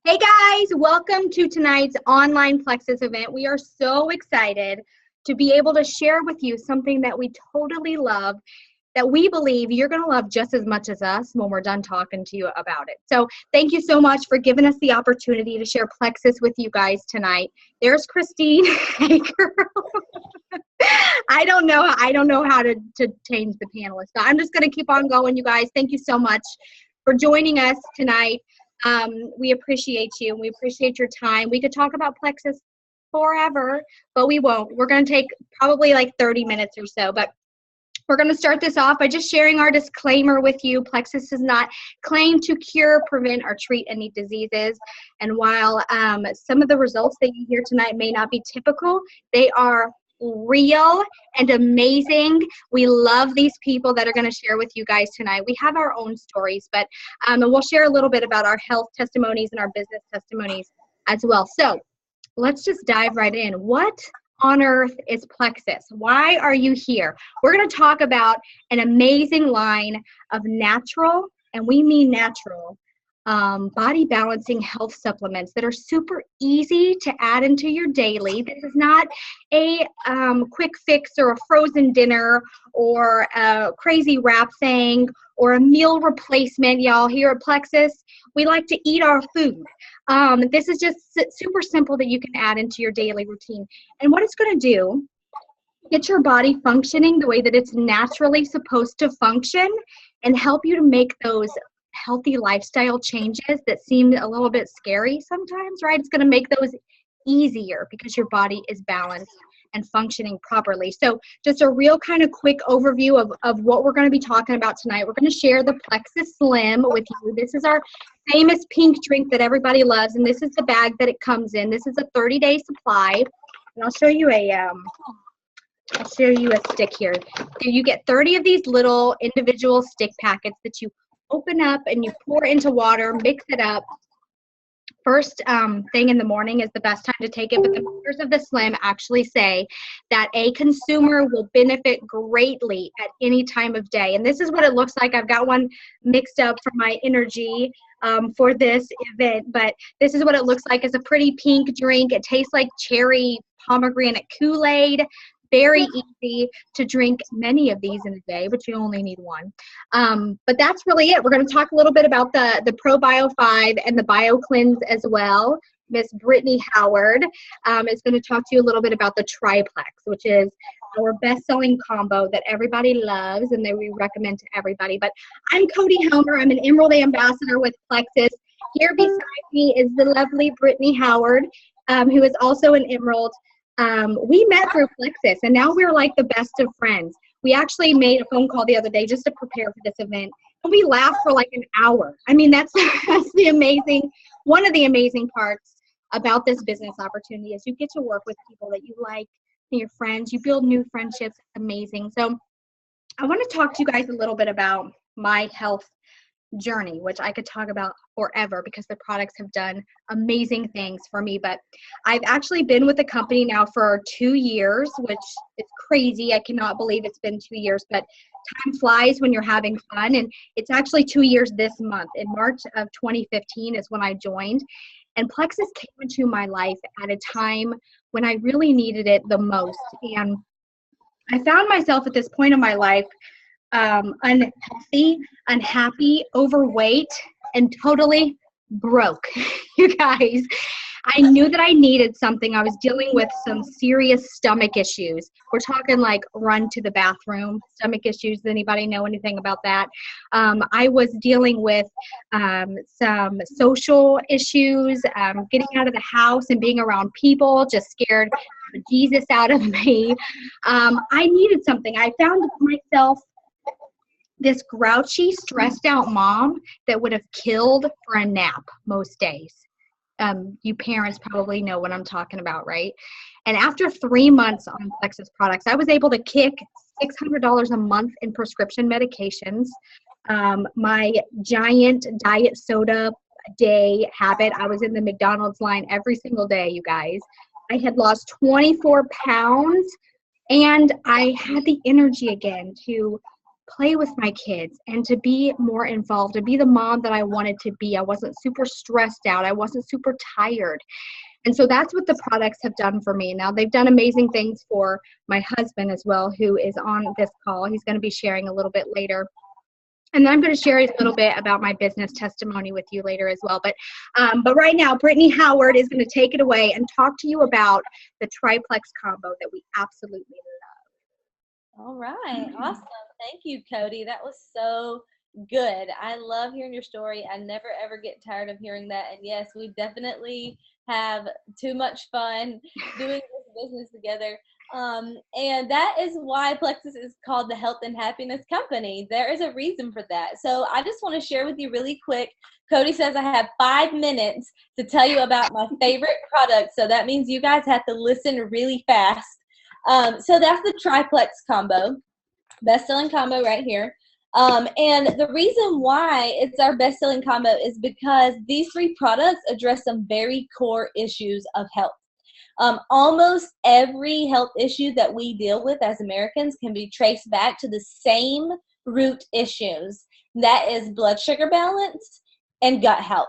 Hey guys, welcome to tonight's online Plexus event. We are so excited to be able to share with you something that we totally love, that we believe you're going to love just as much as us when we're done talking to you about it. So thank you so much for giving us the opportunity to share Plexus with you guys tonight. There's Christine. Hey girl. I don't know how to change the panelists, but I'm just going to keep on going, you guys. Thank you so much for joining us tonight. We appreciate you, and we appreciate your time. We could talk about Plexus forever, but we won't. We're going to take probably like 30 minutes or so, but we're going to start this off by just sharing our disclaimer with you. Plexus does not claim to cure, prevent, or treat any diseases. And while some of the results that you hear tonight may not be typical, they are real and amazing. We love these people that are going to share with you guys tonight. We have our own stories, but and we'll share a little bit about our health testimonies and our business testimonies as well. So let's just dive right in. What on earth is Plexus? Why are you here? We're going to talk about an amazing line of natural, and we mean natural, body balancing health supplements that are super easy to add into your daily. This is not a quick fix or a frozen dinner or a crazy wrap thing or a meal replacement. Y'all, here at Plexus, we like to eat our food. This is just super simple that you can add into your daily routine. And what it's going to do, get your body functioning the way that it's naturally supposed to function and help you to make those healthy lifestyle changes that seem a little bit scary sometimes, right? It's going to make those easier because your body is balanced and functioning properly. So just a real kind of quick overview of what we're going to be talking about tonight. We're going to share the Plexus Slim with you. This is our famous pink drink that everybody loves, and this is the bag that it comes in. This is a 30-day supply, and I'll show you a stick here. So you get 30 of these little individual stick packets that you open up and you pour into water, mix it up. First thing in the morning is the best time to take it, but the makers of the Slim actually say that a consumer will benefit greatly at any time of day. And this is what it looks like. I've got one mixed up for my energy for this event, but this is what it looks like. It's a pretty pink drink. It tastes like cherry pomegranate Kool-Aid. Very easy to drink many of these in a day, but you only need one. But that's really it. We're going to talk a little bit about the ProBio 5 and the BioCleanse as well. Miss Brittany Howard is going to talk to you a little bit about the Triplex, which is our best-selling combo that everybody loves and that we recommend to everybody. But I'm Cody Helmer. I'm an Emerald Ambassador with Plexus. Here beside me is the lovely Brittany Howard, who is also an Emerald. We met through Plexus, and now we're like the best of friends. We actually made a phone call the other day just to prepare for this event, and we laughed for like an hour. I mean, that's one of the amazing parts about this business opportunity is you get to work with people that you like and your friends. You build new friendships. It's amazing. So I want to talk to you guys a little bit about my health journey, which I could talk about forever because the products have done amazing things for me. But I've actually been with the company now for 2 years, which is crazy. I cannot believe it's been 2 years, but time flies when you're having fun. And it's actually 2 years this month. In March of 2015 is when I joined. And Plexus came into my life at a time when I really needed it the most. And I found myself at this point in my life unhealthy, unhappy, overweight, and totally broke. You guys, I knew that I needed something. I was dealing with some serious stomach issues. We're talking like run to the bathroom stomach issues. Does anybody know anything about that? I was dealing with some social issues, getting out of the house and being around people, just scared Jesus out of me. I needed something. I found myself this grouchy, stressed out mom that would have killed for a nap most days. You parents probably know what I'm talking about, right? And after 3 months on Plexus products, I was able to kick $600 a month in prescription medications. My giant diet soda day habit, I was in the McDonald's line every single day, you guys. I had lost 24 pounds, and I had the energy again to play with my kids and to be more involved, to be the mom that I wanted to be. I wasn't super stressed out. I wasn't super tired. And so that's what the products have done for me. Now, they've done amazing things for my husband as well, who is on this call. He's going to be sharing a little bit later. And then I'm going to share a little bit about my business testimony with you later as well. But right now, Brittany Howard is going to take it away and talk to you about the triplex combo that we absolutely love. All right. Awesome. Thank you, Cody. That was so good. I love hearing your story. I never, ever get tired of hearing that. And yes, we definitely have too much fun doing this business together. And that is why Plexus is called the Health and Happiness Company. There is a reason for that. So I just want to share with you really quick. Cody says I have 5 minutes to tell you about my favorite product. So that means you guys have to listen really fast. So that's the triplex combo, best-selling combo right here. And the reason why it's our best-selling combo is because these 3 products address some very core issues of health. Almost every health issue that we deal with as Americans can be traced back to the same root issues. That is blood sugar balance and gut health.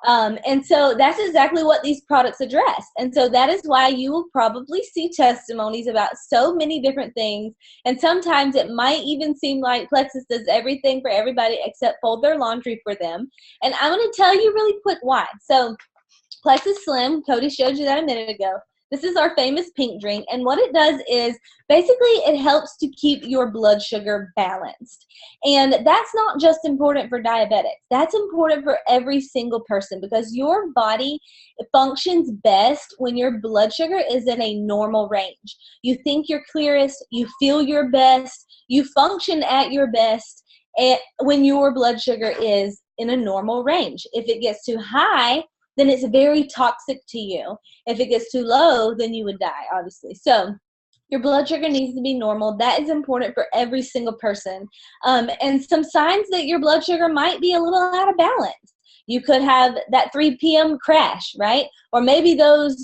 And so that's exactly what these products address. And so that is why you will probably see testimonies about so many different things. And sometimes it might even seem like Plexus does everything for everybody except fold their laundry for them. And I'm going to tell you really quick why. So Plexus Slim, Cody showed you that a minute ago. This is our famous pink drink, and what it does is basically it helps to keep your blood sugar balanced. And that's not just important for diabetics. That's important for every single person because your body functions best when your blood sugar is in a normal range. You think you're clearest, you feel your best, you function at your best when your blood sugar is in a normal range. If it gets too high, then it's very toxic to you. If it gets too low, then you would die, obviously. So your blood sugar needs to be normal. That is important for every single person. And some signs that your blood sugar might be a little out of balance. You could have that 3 p.m. crash, right? Or maybe those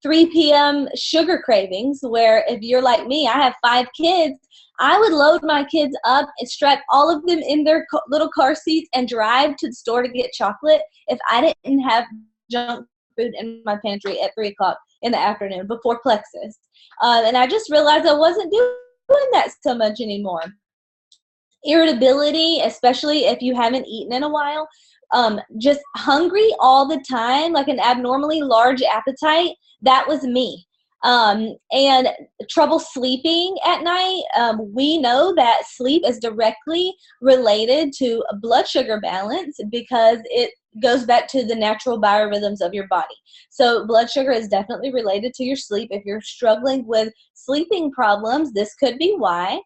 3 p.m. sugar cravings where if you're like me, I have 5 kids, I would load my kids up and strap all of them in their little car seats and drive to the store to get chocolate if I didn't have junk food in my pantry at 3 o'clock in the afternoon before Plexus. And I just realized I wasn't doing that so much anymore. Irritability, especially if you haven't eaten in a while, just hungry all the time, like an abnormally large appetite, that was me. And trouble sleeping at night. We know that sleep is directly related to a blood sugar balance because it goes back to the natural biorhythms of your body. So blood sugar is definitely related to your sleep. If you're struggling with sleeping problems, this could be why.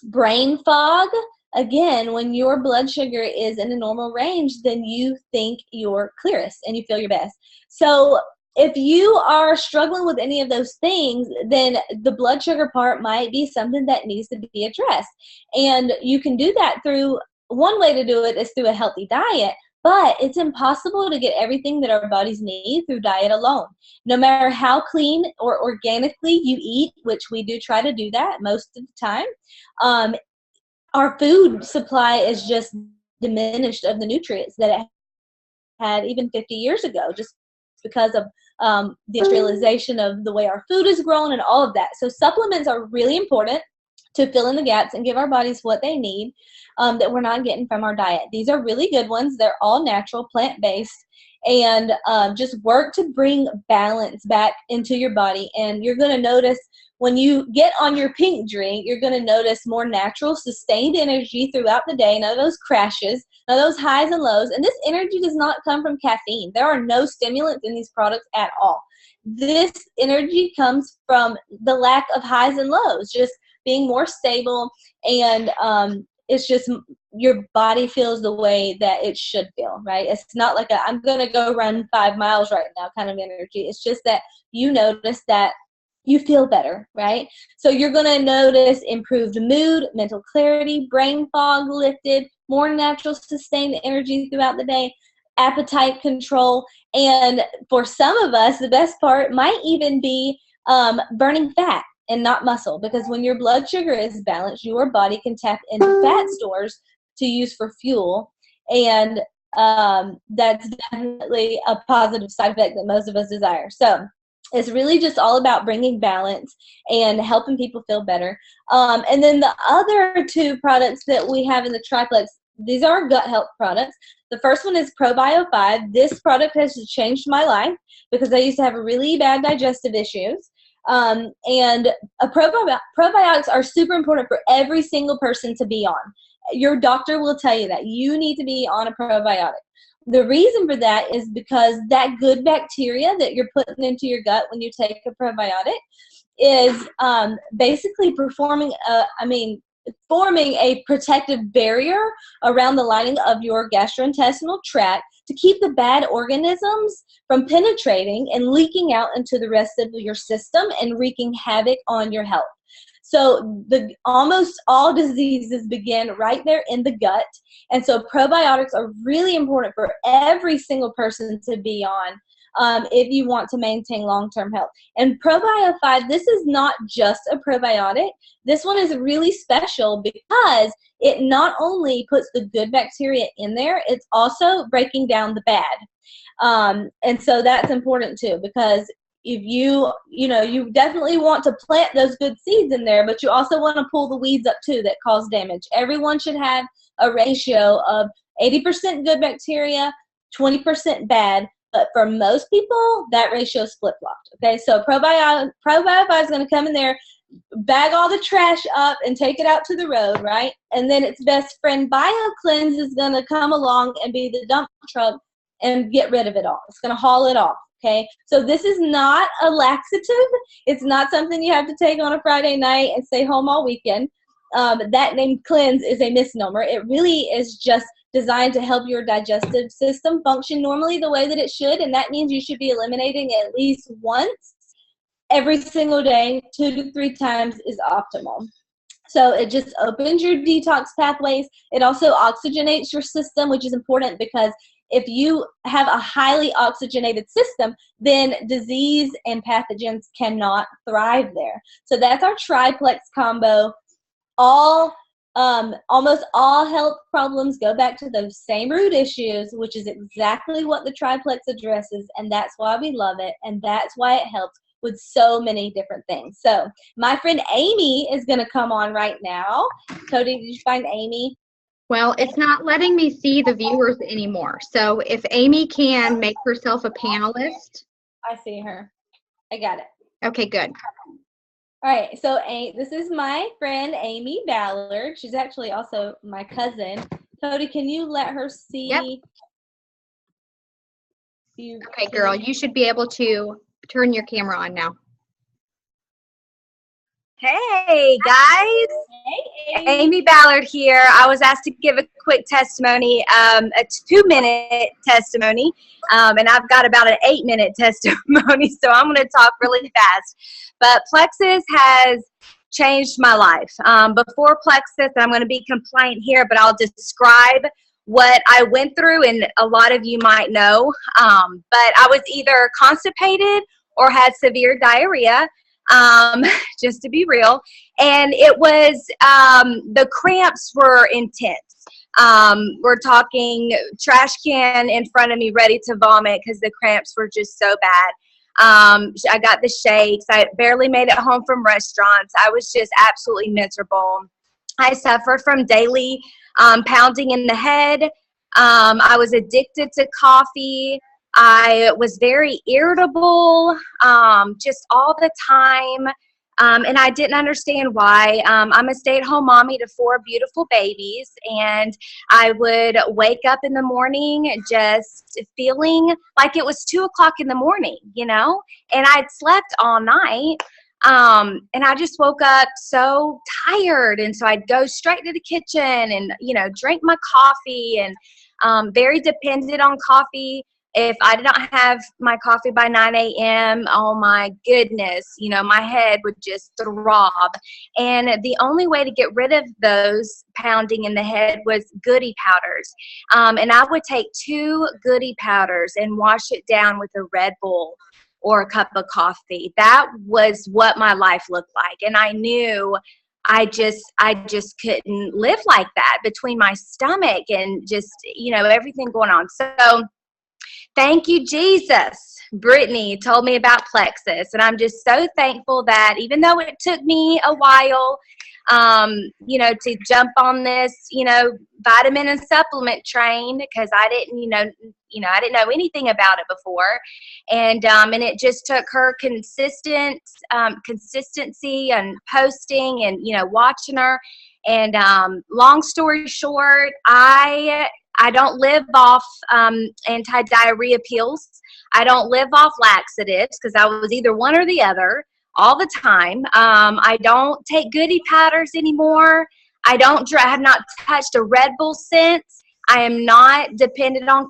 Brain fog. Again, when your blood sugar is in a normal range, then you think you're clearest and you feel your best. So if you are struggling with any of those things, then the blood sugar part might be something that needs to be addressed. And you can do that through, one way to do it is through a healthy diet, but it's impossible to get everything that our bodies need through diet alone. No matter how clean or organically you eat, which we do try to do that most of the time, our food supply is just diminished of the nutrients that it had even 50 years ago, just because of the industrialization of the way our food is grown and all of that. So supplements are really important to fill in the gaps and give our bodies what they need that we're not getting from our diet. These are really good ones. They're all natural, plant-based, and just work to bring balance back into your body. And you're going to notice when you get on your pink drink, you're going to notice more natural, sustained energy throughout the day. None of those crashes, none of those highs and lows. And this energy does not come from caffeine. There are no stimulants in these products at all. This energy comes from the lack of highs and lows, just being more stable, and it's just your body feels the way that it should feel, right? It's not like I'm going to go run 5 miles right now kind of energy. It's just that you notice that you feel better, right? So you're going to notice improved mood, mental clarity, brain fog lifted, more natural sustained energy throughout the day, appetite control, and for some of us, the best part might even be burning fat. and not muscle, because when your blood sugar is balanced, your body can tap into fat stores to use for fuel. And that's definitely a positive side effect that most of us desire. So it's really just all about bringing balance and helping people feel better. And then the other two products that we have in the triplex, these are gut health products. The first one is Probio 5. This product has changed my life because I used to have really bad digestive issues. And probiotics are super important for every single person to be on. Your doctor will tell you that you need to be on a probiotic. The reason for that is because that good bacteria that you're putting into your gut when you take a probiotic is basically forming a protective barrier around the lining of your gastrointestinal tract to keep the bad organisms from penetrating and leaking out into the rest of your system and wreaking havoc on your health. So almost all diseases begin right there in the gut. And so probiotics are really important for every single person to be on if you want to maintain long-term health. And Probio 5, this is not just a probiotic. This one is really special because it not only puts the good bacteria in there, it's also breaking down the bad. And so that's important too, because if you definitely want to plant those good seeds in there, but you also want to pull the weeds up too that cause damage. Everyone should have a ratio of 80% good bacteria, 20% bad. But for most people, that ratio is flip-flopped. Okay, so Probio 5 is going to come in there, bag all the trash up, and take it out to the road, right? And then its best friend, BioCleanse, is going to come along and be the dump truck and get rid of it all. It's going to haul it off. Okay, so this is not a laxative. It's not something you have to take on a Friday night and stay home all weekend. That name cleanse is a misnomer. It really is just designed to help your digestive system function normally the way that it should, and that means you should be eliminating at least once every single day. 2 to 3 times is optimal. So it just opens your detox pathways. It also oxygenates your system, which is important because if you have a highly oxygenated system, then disease and pathogens cannot thrive there. So that's our triplex combo. Almost all health problems go back to those same root issues, which is exactly what the triplex addresses, and that's why we love it, and that's why it helps with so many different things. So my friend Amy is going to come on right now. Cody, did you find Amy? Well, it's not letting me see the viewers anymore. So if Amy can make herself a panelist. I see her. I got it. Okay, good. All right, so this is my friend Amy Ballard. She's actually also my cousin. Cody, can you let her see? Yep. Okay, girl, you should be able to turn your camera on now. Hey guys, Hey, Amy Ballard here. I was asked to give a quick testimony, a 2-minute testimony, and I've got about an 8-minute testimony, so I'm going to talk really fast. But Plexus has changed my life. Before Plexus, I'm going to be compliant here, but I'll describe what I went through, and a lot of you might know. But I was either constipated or had severe diarrhea. Just to be real, and it was the cramps were intense. We're talking trash can in front of me ready to vomit because the cramps were just so bad. I got the shakes. I barely made it home from restaurants. I was just absolutely miserable. I suffered from daily pounding in the head. I was addicted to coffee. I was very irritable, just all the time, and I didn't understand why. I'm a stay-at-home mommy to 4 beautiful babies, and I would wake up in the morning just feeling like it was 2 o'clock in the morning, and I'd slept all night, and I just woke up so tired, and so I'd go straight to the kitchen and, drink my coffee, and very dependent on coffee. If I did not have my coffee by 9 a.m., oh my goodness, my head would just throb. And the only way to get rid of those pounding in the head was goody powders. And I would take 2 goody powders and wash it down with a Red Bull or a cup of coffee. That was what my life looked like. And I knew I just couldn't live like that between my stomach and just, everything going on. So thank you, Jesus. Brittany told me about Plexus, and I'm just so thankful that even though it took me a while, to jump on this, vitamin and supplement train, because I didn't, I didn't know anything about it before, and it just took her consistency and posting and watching her, and long story short, I don't live off anti-diarrhea pills. I don't live off laxatives because I was either one or the other all the time. I don't take goodie powders anymore. I have not touched a Red Bull since. I am not dependent on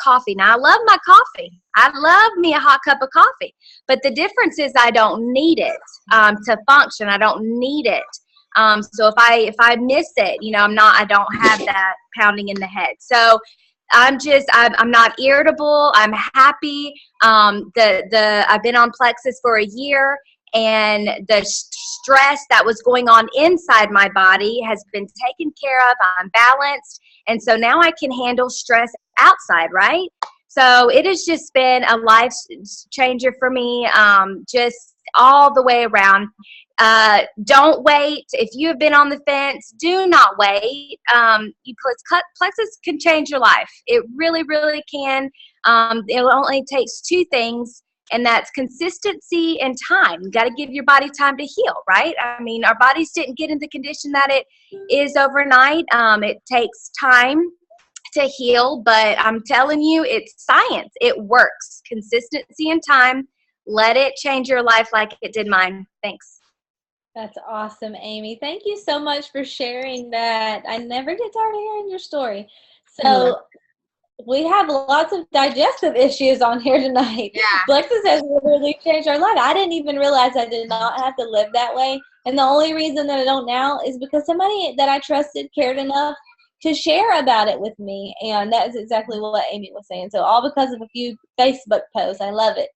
coffee. Now, I love my coffee. I love me a hot cup of coffee. But the difference is I don't need it to function. I don't need it. So if I miss it, I don't have that pounding in the head. So I'm not irritable. I'm happy. I've been on Plexus for a year, and the stress that was going on inside my body has been taken care of. I'm balanced. And so now I can handle stress outside, right? So it has just been a life changer for me, just all the way around. Don't wait. If you have been on the fence, do not wait. Plexus can change your life. It really, really can. It only takes two things, and that's consistency and time. You got to give your body time to heal, right? I mean, our bodies didn't get in the condition that it is overnight. It takes time to heal, but I'm telling you, it's science. It works. Consistency and time. Let it change your life like it did mine. Thanks. That's awesome, Amy. Thank you so much for sharing that. I never get tired of hearing your story. So we have lots of digestive issues on here tonight. Yeah. Plexus has literally changed our life. I didn't even realize I did not have to live that way. And the only reason that I don't now is because somebody that I trusted cared enough to share about it with me. And that's exactly what Amy was saying. So all because of a few Facebook posts. I love it.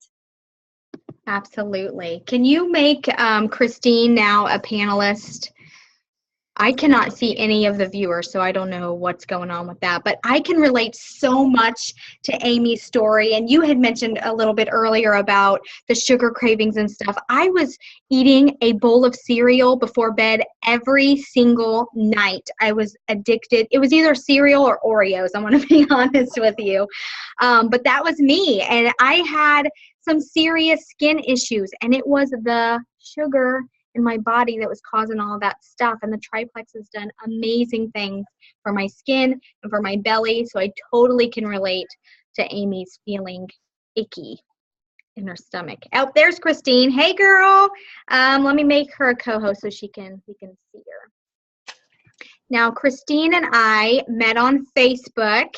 Absolutely. Can you make Christine now a panelist? I cannot see any of the viewers, so I don't know what's going on with that. But I can relate so much to Amy's story. And you had mentioned a little bit earlier about the sugar cravings and stuff. I was eating a bowl of cereal before bed every single night. I was addicted. It was either cereal or Oreos, I want to be honest with you. But that was me. And I had some serious skin issues, and it was the sugar in my body that was causing all that stuff. And the Triplex has done amazing things for my skin and for my belly. So I totally can relate to Amy's feeling icky in her stomach. Out there's Christine. Hey girl. Let me make her a co-host so we can see her. Now Christine and I met on Facebook.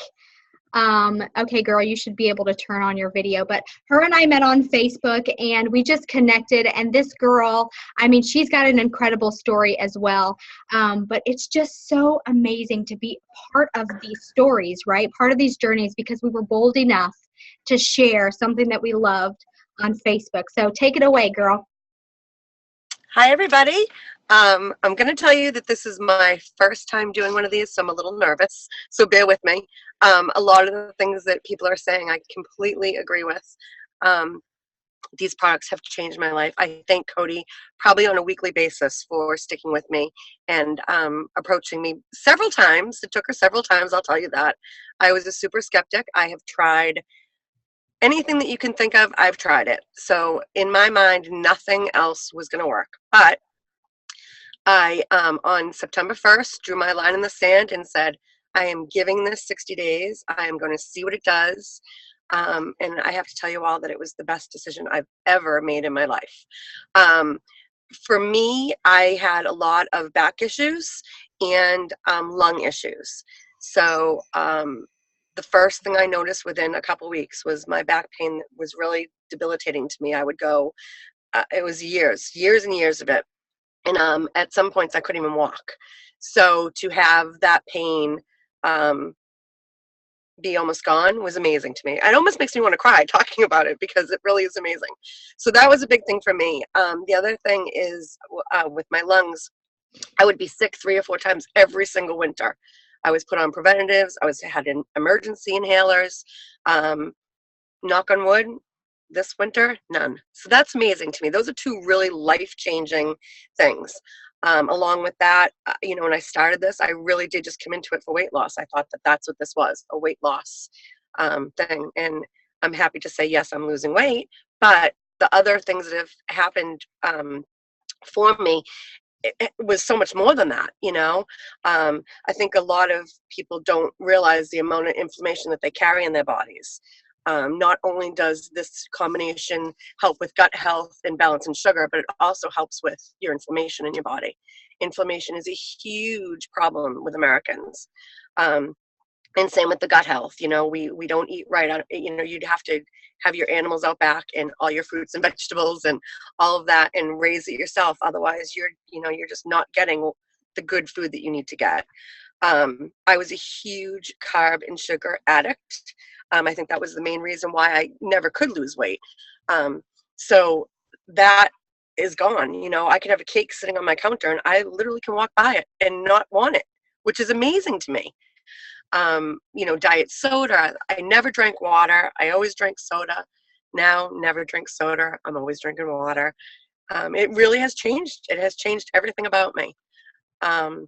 Okay, girl, you should be able to turn on your video, but her and I met on Facebook and we just connected, and this girl, I mean, she's got an incredible story as well, but it's just so amazing to be part of these stories, right? Part of these journeys, because we were bold enough to share something that we loved on Facebook. So take it away, girl. Hi, everybody. I'm going to tell you that this is my first time doing one of these, so I'm a little nervous, so bear with me. A lot of the things that people are saying, I completely agree with. These products have changed my life. I thank Cody probably on a weekly basis for sticking with me and approaching me several times. It took her several times, I'll tell you that. I was a super skeptic. I have tried anything that you can think of, I've tried it. So in my mind, nothing else was going to work. But I, on September 1st, drew my line in the sand and said, I am giving this 60 days. I am going to see what it does. And I have to tell you all that it was the best decision I've ever made in my life. For me, I had a lot of back issues and lung issues. So the first thing I noticed within a couple weeks was my back pain that was really debilitating to me. I would go, it was years and years of it. And at some points I couldn't even walk. So to have that pain be almost gone was amazing to me. It almost makes me want to cry talking about it because it really is amazing. So that was a big thing for me. The other thing is with my lungs, I would be sick 3 or 4 times every single winter. I was put on preventatives. Had emergency inhalers. Knock on wood, this winter, none. So that's amazing to me. Those are 2 really life-changing things. Along with that, when I started this, I really did just come into it for weight loss. I thought that that's what this was, a weight loss thing. And I'm happy to say, yes, I'm losing weight. But the other things that have happened for me, it was so much more than that, I think a lot of people don't realize the amount of inflammation that they carry in their bodies. Not only does this combination help with gut health and balance in sugar, but it also helps with your inflammation in your body. Inflammation is a huge problem with Americans. And same with the gut health. We don't eat right. You'd have to have your animals out back and all your fruits and vegetables and all of that and raise it yourself. Otherwise, you're just not getting the good food that you need to get. I was a huge carb and sugar addict. I think that was the main reason why I never could lose weight. So that is gone. I could have a cake sitting on my counter and I literally can walk by it and not want it, which is amazing to me. Diet soda. I never drank water. I always drank soda. Now, never drink soda. I'm always drinking water. It really has changed. It has changed everything about me. I'm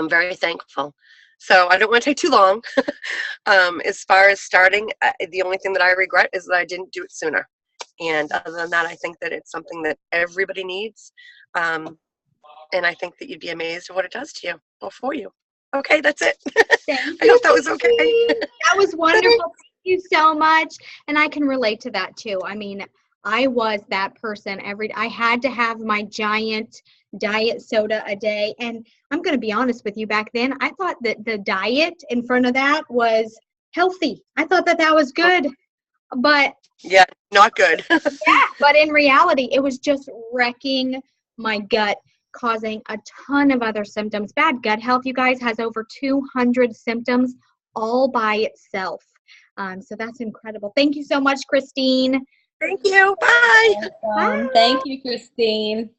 very thankful. So I don't want to take too long. As far as starting, the only thing that I regret is that I didn't do it sooner. And other than that, I think that it's something that everybody needs. And I think that you'd be amazed at what it does to you or for you. Okay, that's it. I hope that was okay. That was wonderful. Thank you so much. And I can relate to that too. I mean, I was that person I had to have my giant diet soda a day. And I'm going to be honest with you, back then, I thought that the diet in front of that was healthy. I thought that was good. But yeah, not good. yeah, but in reality, it was just wrecking my gut, causing a ton of other symptoms. Bad gut health, you guys, has over 200 symptoms all by itself. So that's incredible. Thank you so much, Christine. Thank you. Bye. Bye. Thank you, Christine.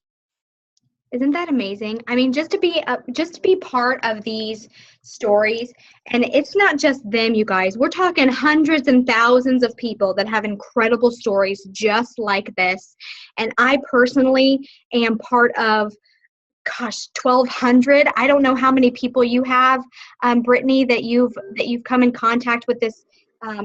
Isn't that amazing? I mean, just to be part of these stories, and it's not just them, you guys. We're talking hundreds and thousands of people that have incredible stories just like this. And I personally am part of 1,200. I don't know how many people you have, Brittany, that you've come in contact with this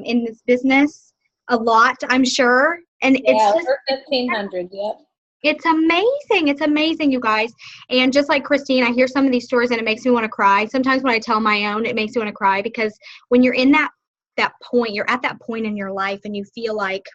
in this business. A lot, I'm sure. And yeah, it's just over 1,500. Yep. It's amazing. It's amazing, you guys. And just like Christine, I hear some of these stories and it makes me want to cry. Sometimes when I tell my own, it makes me want to cry because when you're in that point, you're at that point in your life and you feel like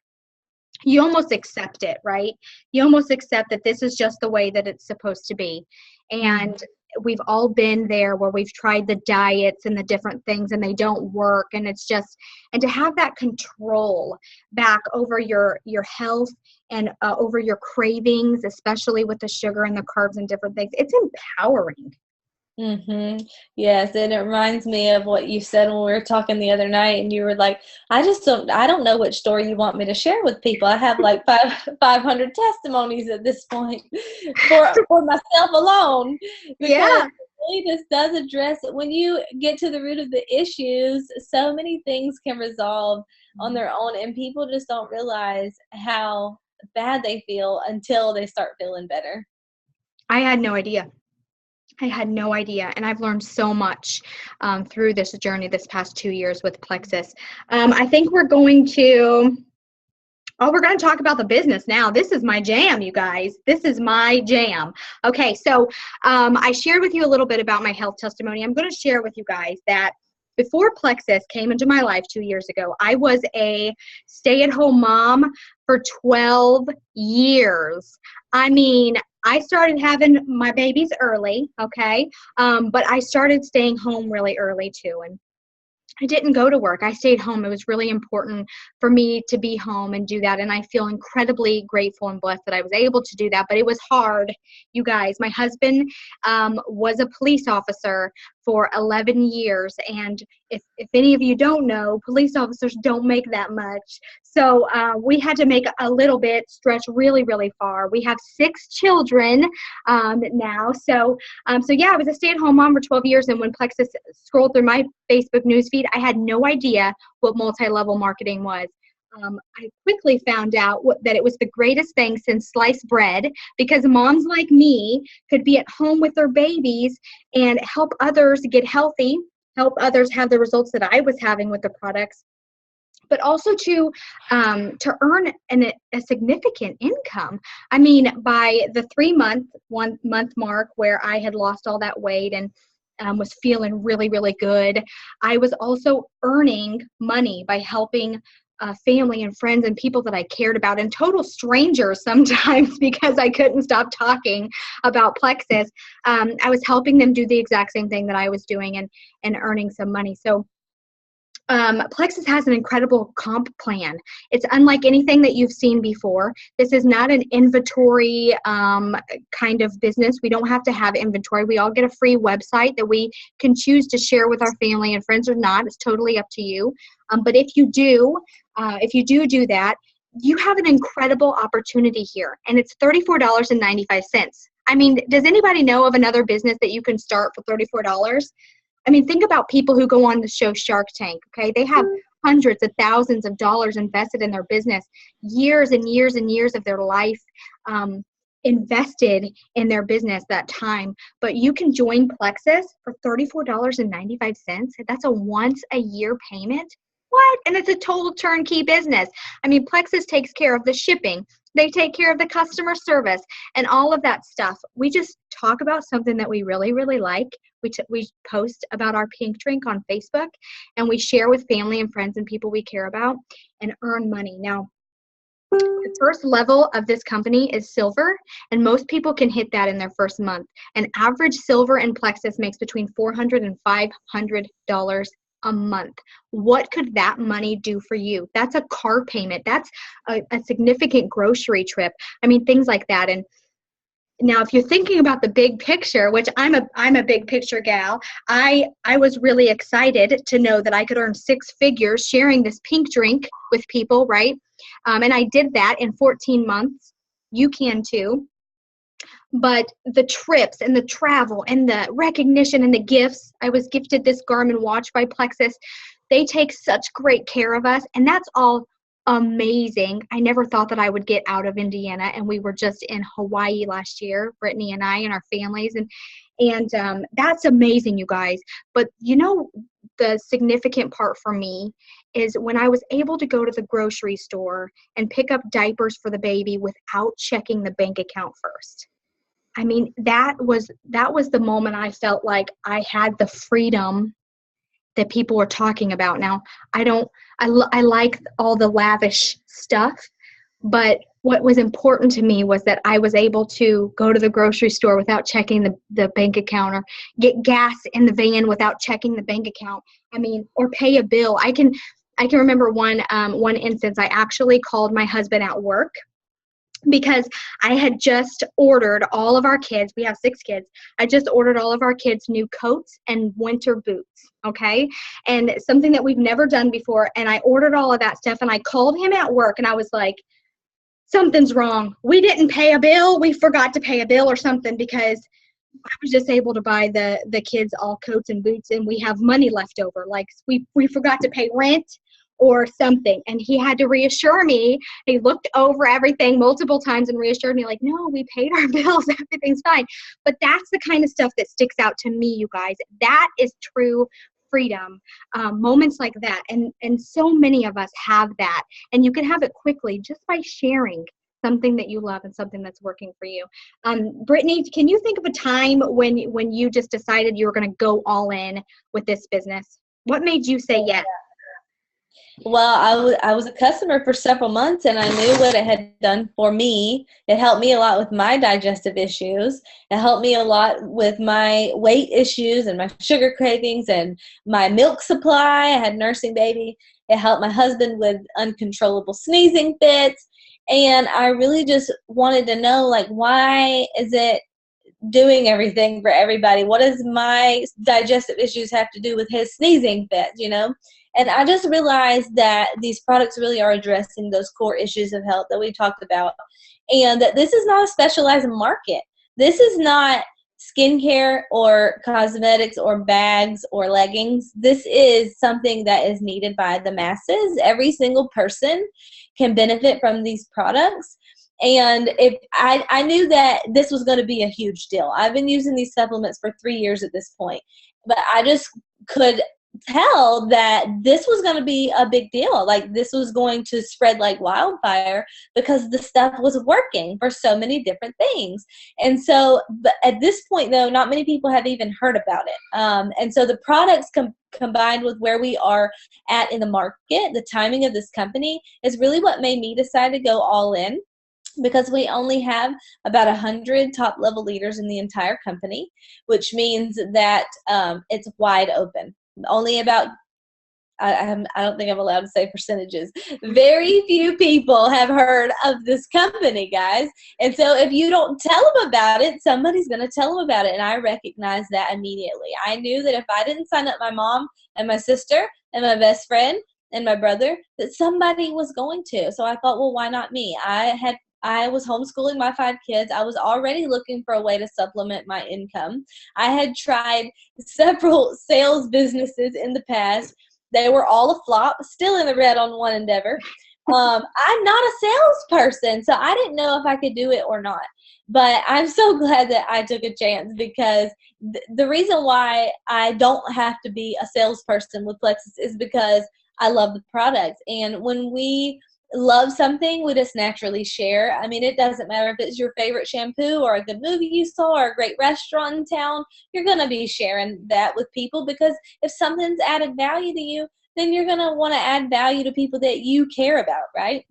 you almost accept it, right? You almost accept that this is just the way that it's supposed to be. And we've all been there where we've tried the diets and the different things and they don't work. And it's just, and to have that control back over your health and over your cravings, especially with the sugar and the carbs and different things, it's empowering. Yes, and it reminds me of what you said when we were talking the other night, and you were like, I don't know which story you want me to share with people. I have like 500 testimonies at this point for myself alone. Yeah. Really, this does address it. When you get to the root of the issues, so many things can resolve on their own, and people just don't realize how bad they feel until they start feeling better. I had no idea. And I've learned so much through this journey this past 2 years with Plexus. I think we're going to talk about the business now. This is my jam, you guys. This is my jam. Okay, so I shared with you a little bit about my health testimony. I'm going to share with you guys that before Plexus came into my life 2 years ago, I was a stay-at-home mom for 12 years. I mean, I started having my babies early, okay? But I started staying home really early too. And I didn't go to work. I stayed home. It was really important for me to be home and do that. And I feel incredibly grateful and blessed that I was able to do that. But it was hard, you guys. My husband was a police officer for 11 years. And if any of you don't know, police officers don't make that much. So we had to make a little bit, stretch really, really far. We have 6 children now. So yeah, I was a stay-at-home mom for 12 years. And when Plexus scrolled through my Facebook newsfeed, I had no idea what multi-level marketing was. I quickly found out that it was the greatest thing since sliced bread, because moms like me could be at home with their babies and help others get healthy, help others have the results that I was having with the products, but also to earn a significant income. I mean, by the 1 month mark where I had lost all that weight and was feeling really, really good, I was also earning money by helping family and friends and people that I cared about, and total strangers sometimes because I couldn't stop talking about Plexus. I was helping them do the exact same thing that I was doing and earning some money. So Plexus has an incredible comp plan. It's unlike anything that you've seen before. This is not an inventory kind of business. We don't have to have inventory. We all get a free website that we can choose to share with our family and friends or not. It's totally up to you. But if you do that, you have an incredible opportunity here, and it's $34.95. I mean, does anybody know of another business that you can start for $34? I mean, think about people who go on the show Shark Tank, okay? They have hundreds of thousands of dollars invested in their business, years and years and years of their life invested in their business, that time. But you can join Plexus for $34.95. That's a once-a-year payment. What? And it's a total turnkey business. I mean, Plexus takes care of the shipping. They take care of the customer service and all of that stuff. We just talk about something that we really, really like. We post about our pink drink on Facebook, and we share with family and friends and people we care about and earn money. Now, the first level of this company is silver, and most people can hit that in their first month. An average silver in Plexus makes between $400 and $500 a month. What could that money do for you? That's a car payment. That's a significant grocery trip. I mean, things like that. And now, if you're thinking about the big picture, which I'm a big picture gal, I was really excited to know that I could earn 6 figures sharing this pink drink with people, right? And I did that in 14 months. You can too. But the trips and the travel and the recognition and the gifts, I was gifted this Garmin watch by Plexus. They take such great care of us, and that's all amazing. I never thought that I would get out of Indiana, and we were just in Hawaii last year, Brittany and I and our families, and that's amazing, you guys. But you know, the significant part for me is when I was able to go to the grocery store and pick up diapers for the baby without checking the bank account first. I mean, that was the moment I felt like I had the freedom that people were talking about. Now, I like all the lavish stuff, but what was important to me was that I was able to go to the grocery store without checking the bank account, or get gas in the van without checking the bank account. I mean, or pay a bill. I can remember one instance. I actually called my husband at work, because I had just ordered all of our kids, we have 6 kids, I just ordered all of our kids new coats and winter boots, okay? And something that we've never done before, and I ordered all of that stuff, and I called him at work, and I was like, something's wrong. We didn't pay a bill. We forgot to pay a bill or something, because I was just able to buy the kids all coats and boots, and we have money left over. Like, we forgot to pay rent or something. And he had to reassure me. He looked over everything multiple times and reassured me, like, no, we paid our bills. Everything's fine. But that's the kind of stuff that sticks out to me, you guys. That is true freedom. Moments like that. And so many of us have that. And you can have it quickly just by sharing something that you love and something that's working for you. Brittany, can you think of a time when you just decided you were going to go all in with this business? What made you say yes? Well, I was a customer for several months, and I knew what it had done for me. It helped me a lot with my digestive issues. It helped me a lot with my weight issues and my sugar cravings and my milk supply. I had nursing baby. It helped my husband with uncontrollable sneezing fits. And I really just wanted to know, like, why is it doing everything for everybody? What does my digestive issues have to do with his sneezing fits, you know? And I just realized that these products really are addressing those core issues of health that we talked about, and that this is not a specialized market. This is not skincare or cosmetics or bags or leggings. This is something that is needed by the masses. Every single person can benefit from these products. And if I knew that this was going to be a huge deal. I've been using these supplements for 3 years at this point, but I just could tell that this was going to be a big deal. Like, this was going to spread like wildfire because the stuff was working for so many different things. And so, but at this point, though, not many people have even heard about it. And so the products combined with where we are at in the market, the timing of this company is really what made me decide to go all in, because we only have about 100 top level leaders in the entire company, which means that it's wide open. Only about, I don't think I'm allowed to say percentages. Very few people have heard of this company, guys. And so if you don't tell them about it, somebody's going to tell them about it. And I recognized that immediately. I knew that if I didn't sign up my mom and my sister and my best friend and my brother, that somebody was going to. So I thought, well, why not me? I was homeschooling my 5 kids. I was already looking for a way to supplement my income. I had tried several sales businesses in the past. They were all a flop, still in the red on one endeavor. I'm not a salesperson, so I didn't know if I could do it or not. But I'm so glad that I took a chance, because the reason why I don't have to be a salesperson with Plexus is because I love the products. And when we love something, we just naturally share. I mean, it doesn't matter if it's your favorite shampoo or a good movie you saw or a great restaurant in town. You're going to be sharing that with people, because if something's added value to you, then you're going to want to add value to people that you care about, right?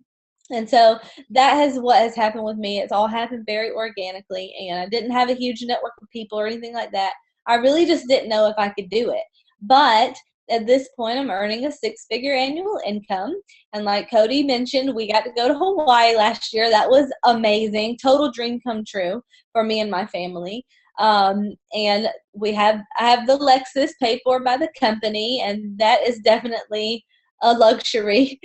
And so that is what has happened with me. It's all happened very organically, and I didn't have a huge network of people or anything like that. I really just didn't know if I could do it. But at this point, I'm earning a 6-figure annual income. And like Cody mentioned, we got to go to Hawaii last year. That was amazing. Total dream come true for me and my family. And I have the Lexus paid for by the company, and that is definitely a luxury.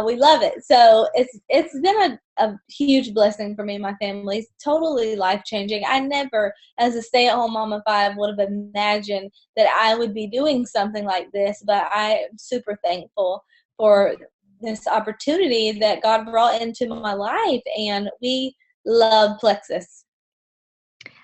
We love it. So it's been a huge blessing for me and my family. It's totally life-changing. I never, as a stay-at-home mom of 5, would have imagined that I would be doing something like this, but I am super thankful for this opportunity that God brought into my life, and we love Plexus.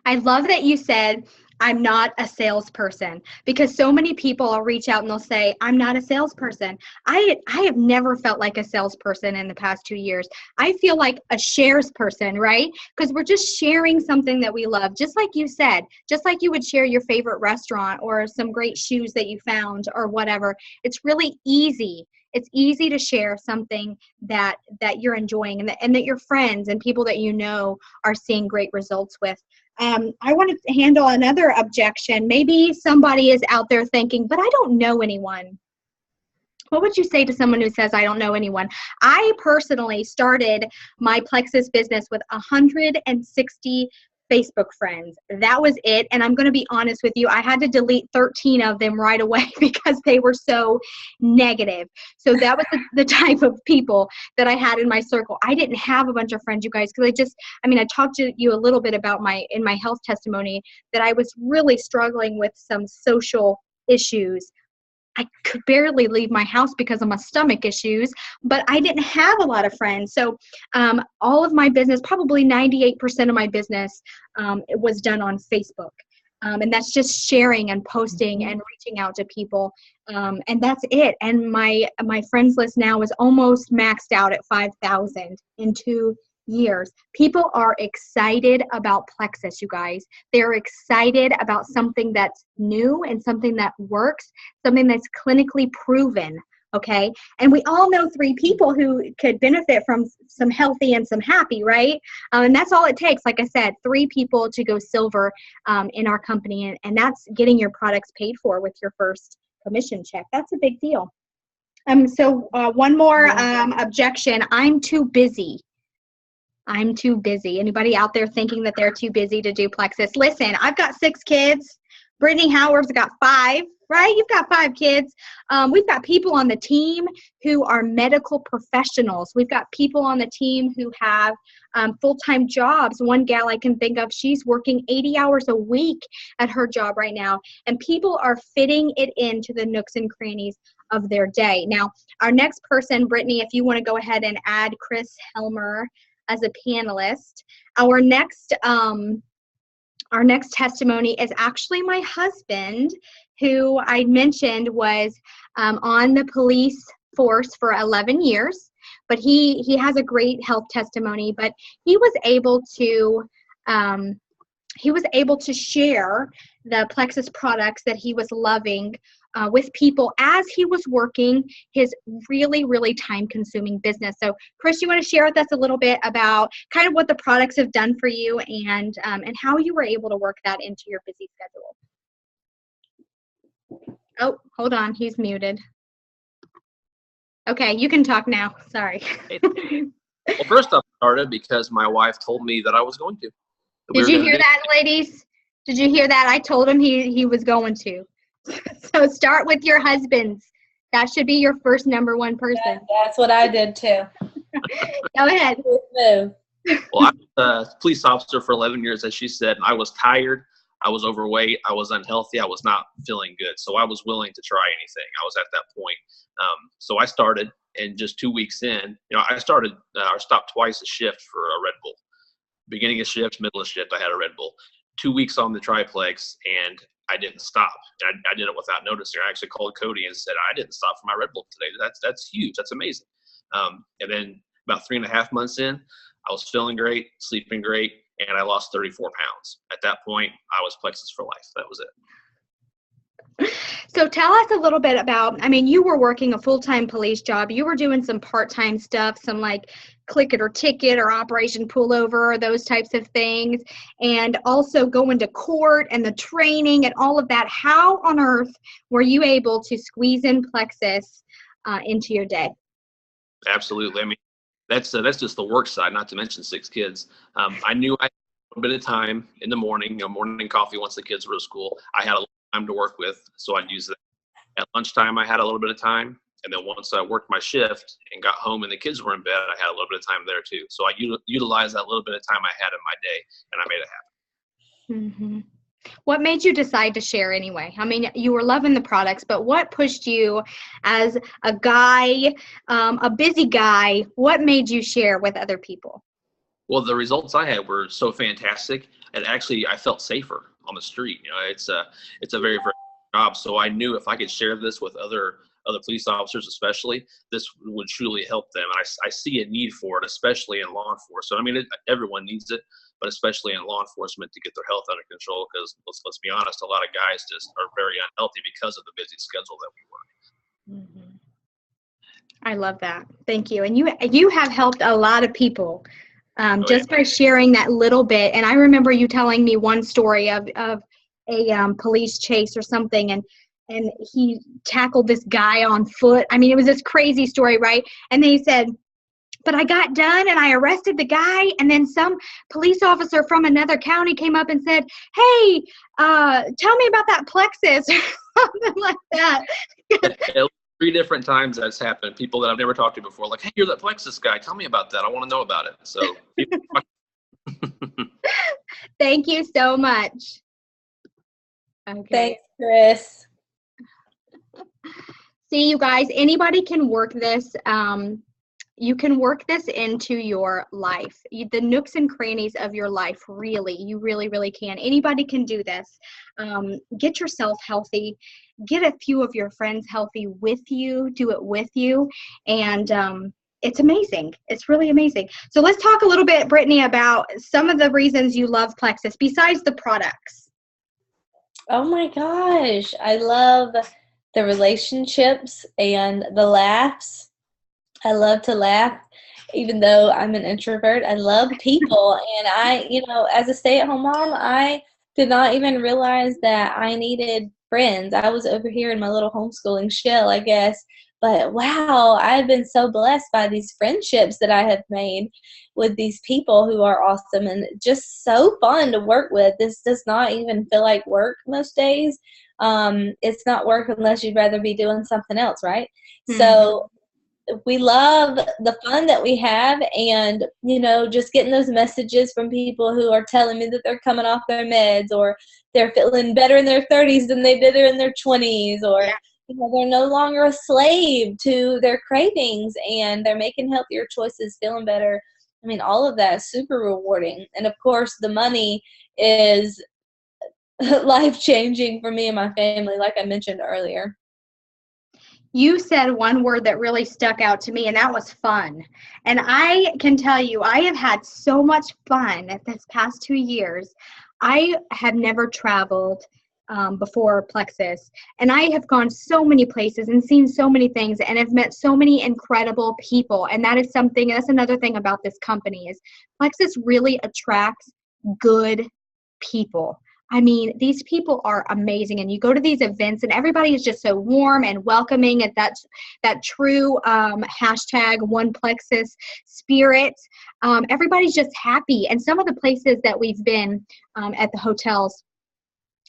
I love that you said, I'm not a salesperson, because so many people will reach out and they'll say, I'm not a salesperson. I have never felt like a salesperson in the past 2 years. I feel like a shares person, right? Because we're just sharing something that we love. Just like you said, just like you would share your favorite restaurant or some great shoes that you found or whatever. It's really easy. It's easy to share something that you're enjoying and that your friends and people that you know are seeing great results with. I want to handle another objection. Maybe somebody is out there thinking, but I don't know anyone. What would you say to someone who says, I don't know anyone? I personally started my Plexus business with 160 Facebook friends. That was it. And I'm going to be honest with you, I had to delete 13 of them right away because they were so negative. So that was the type of people that I had in my circle. I didn't have a bunch of friends, you guys, because I talked to you a little bit about in my health testimony that I was really struggling with some social issues. I could barely leave my house because of my stomach issues, but I didn't have a lot of friends. So all of my business, probably 98% of my business, it was done on Facebook. And that's just sharing and posting and reaching out to people. And that's it. And my friends list now is almost maxed out at 5,000 in 2 years. People are excited about Plexus, you guys. They're excited about something that's new and something that works, something that's clinically proven, Okay. And we all know 3 people who could benefit from some healthy and some happy, right? And that's all it takes. Like I said, 3 people to go silver in our company. And that's getting your products paid for with your first commission check. That's a big deal. So one more objection. I'm too busy. I'm too busy. Anybody out there thinking that they're too busy to do Plexus? Listen, I've got 6 kids. Brittany Howard's got 5, right? You've got 5 kids. We've got people on the team who are medical professionals. We've got people on the team who have full-time jobs. One gal I can think of, she's working 80 hours a week at her job right now. And people are fitting it into the nooks and crannies of their day. Now, our next person, Brittany, if you want to go ahead and add Chris Helmer as a panelist. Our next testimony is actually my husband, who I mentioned was on the police force for 11 years, but he has a great health testimony. But he was able to share the Plexus products that he was loving with people as he was working his really, really time-consuming business. So, Chris, you want to share with us a little bit about kind of what the products have done for you and how you were able to work that into your busy schedule? Oh, hold on. He's muted. Okay, you can talk now. Sorry. Well, first I started because my wife told me that I was going to. Did you hear that, ladies? Did you hear that? I told him he was going to. So start with your husbands. That should be your first number 1 person. That's what I did too. Go ahead. Well, I was a police officer for 11 years, as she said, and I was tired. I was overweight. I was unhealthy. I was not feeling good. So I was willing to try anything. I was at that point. So I started, and just 2 weeks in, I started or stopped twice a shift for a Red Bull. Beginning of shift, middle of shift, I had a Red Bull. 2 weeks on the triplex, and I didn't stop. I did it without noticing. I actually called Cody and said, I didn't stop for my Red Bull today. That's huge. That's amazing. And then about 3.5 months in, I was feeling great, sleeping great, and I lost 34 pounds. At that point, I was Plexus for life. That was it. So tell us a little bit about, you were working a full-time police job. You were doing some part-time stuff, some like click it or ticket or operation pullover, those types of things, and also going to court and the training and all of that. How on earth were you able to squeeze in Plexus into your day? Absolutely. That's just the work side, not to mention 6 kids. I knew I had a little bit of time in the morning, morning coffee once the kids were at school. I had a little time to work with, so I'd use that. At lunchtime, I had a little bit of time. And then once I worked my shift and got home and the kids were in bed, I had a little bit of time there too. So I utilized that little bit of time I had in my day, and I made it happen. Mm-hmm. What made you decide to share anyway? You were loving the products, but what pushed you as a guy, a busy guy, what made you share with other people? Well, the results I had were so fantastic, and actually I felt safer on the street. It's a very, very job. So I knew if I could share this with other police officers, especially, this would truly help them. And I see a need for it, especially in law enforcement. Everyone needs it, but especially in law enforcement to get their health under control. Because let's be honest, a lot of guys just are very unhealthy because of the busy schedule that we work. Mm-hmm. I love that. Thank you. And you have helped a lot of people just by sharing that little bit. And I remember you telling me one story of a police chase or something, and he tackled this guy on foot. It was this crazy story, right? And then he said, but I got done and I arrested the guy, and then some police officer from another county came up and said, hey, tell me about that Plexus, something like that. 3 different times that's happened. People that I've never talked to before, like, hey, you're that Plexus guy. Tell me about that. I want to know about it. So thank you so much. Okay. Thanks, Chris. See, you guys, anybody can work this. You can work this into your life. The nooks and crannies of your life, you really, really can. Anybody can do this. Get yourself healthy. Get a few of your friends healthy with you. Do it with you. And it's amazing. It's really amazing. So let's talk a little bit, Brittany, about some of the reasons you love Plexus besides the products. Oh my gosh. I love the relationships, and the laughs. I love to laugh, even though I'm an introvert. I love people. And as a stay-at-home mom, I did not even realize that I needed friends. I was over here in my little homeschooling shell, I guess. But wow, I've been so blessed by these friendships that I have made with these people who are awesome and just so fun to work with. This does not even feel like work most days. It's not work unless you'd rather be doing something else, right? Mhm. So we love the fun that we have, and just getting those messages from people who are telling me that they're coming off their meds, or they're feeling better in their 30s than they did in their 20s, or they're no longer a slave to their cravings and they're making healthier choices, feeling better. I mean, all of that is super rewarding. And of course, the money is life-changing for me and my family, like I mentioned earlier. You said one word that really stuck out to me, and that was fun. And I can tell you, I have had so much fun this past 2 years. I have never traveled before Plexus, and I have gone so many places and seen so many things and have met so many incredible people. And that's another thing about this company is Plexus really attracts good people. I mean, these people are amazing, and you go to these events and everybody is just so warm and welcoming, and that's that true hashtag OnePlexus spirit. Everybody's just happy. And some of the places that we've been at the hotels,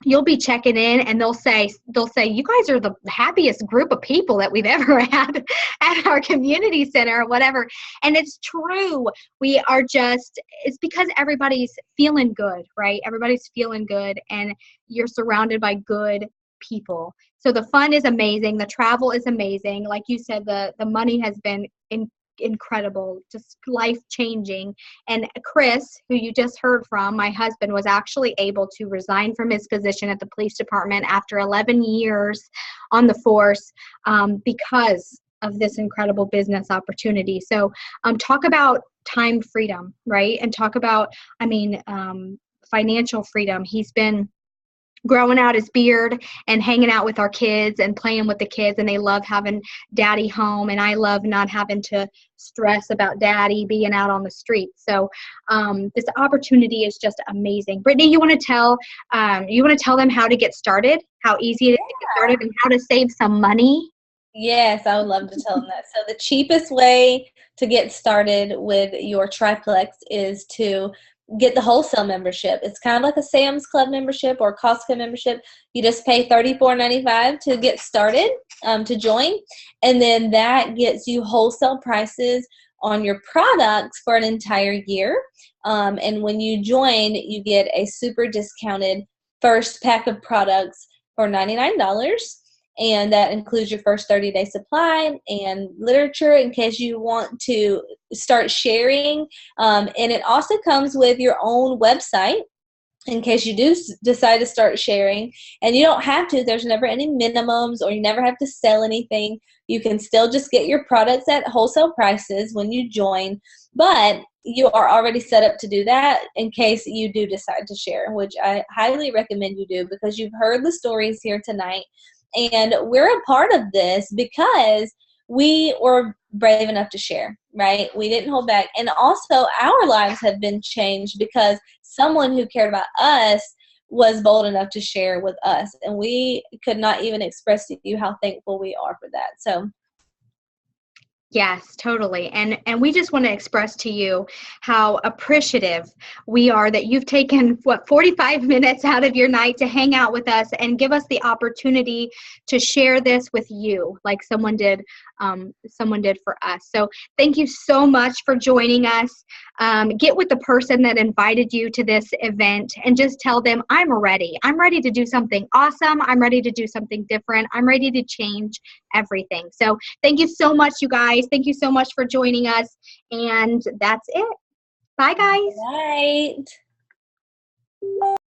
you'll be checking in and they'll say, you guys are the happiest group of people that we've ever had at our community center or whatever. And it's true. It's because everybody's feeling good, right? Everybody's feeling good and you're surrounded by good people. So the fun is amazing. The travel is amazing. Like you said, the money has been incredible, just life-changing. And Chris, who you just heard from, my husband, was actually able to resign from his position at the police department after 11 years on the force because of this incredible business opportunity. So talk about time freedom, right? And talk about, financial freedom. He's been growing out his beard and hanging out with our kids and playing with the kids, and they love having daddy home, and I love not having to stress about daddy being out on the street. So this opportunity is just amazing. Brittany, you want to tell them how to get started, how easy it is to get started, and how to save some money? Yes, I would love to tell them that. So the cheapest way to get started with your triplex is to get the wholesale membership. It's kind of like a Sam's Club membership or Costco membership. You just pay $34.95 to get started, to join, and then that gets you wholesale prices on your products for an entire year. And when you join, you get a super discounted first pack of products for $99. And that includes your first 30-day supply and literature in case you want to start sharing. And it also comes with your own website in case you do decide to start sharing. And you don't have to. There's never any minimums, or you never have to sell anything. You can still just get your products at wholesale prices when you join. But you are already set up to do that in case you do decide to share, which I highly recommend you do, because you've heard the stories here tonight. And we're a part of this because we were brave enough to share, right? We didn't hold back. And also our lives have been changed because someone who cared about us was bold enough to share with us. And we could not even express to you how thankful we are for that. So Yes, totally. And we just want to express to you how appreciative we are that you've taken 45 minutes out of your night to hang out with us and give us the opportunity to share this with you, like someone did for us. So thank you so much for joining us. Get with the person that invited you to this event and just tell them, I'm ready. I'm ready to do something awesome. I'm ready to do something different. I'm ready to change everything. So thank you so much, you guys. Thank you so much for joining us. And that's it. Bye, guys. right.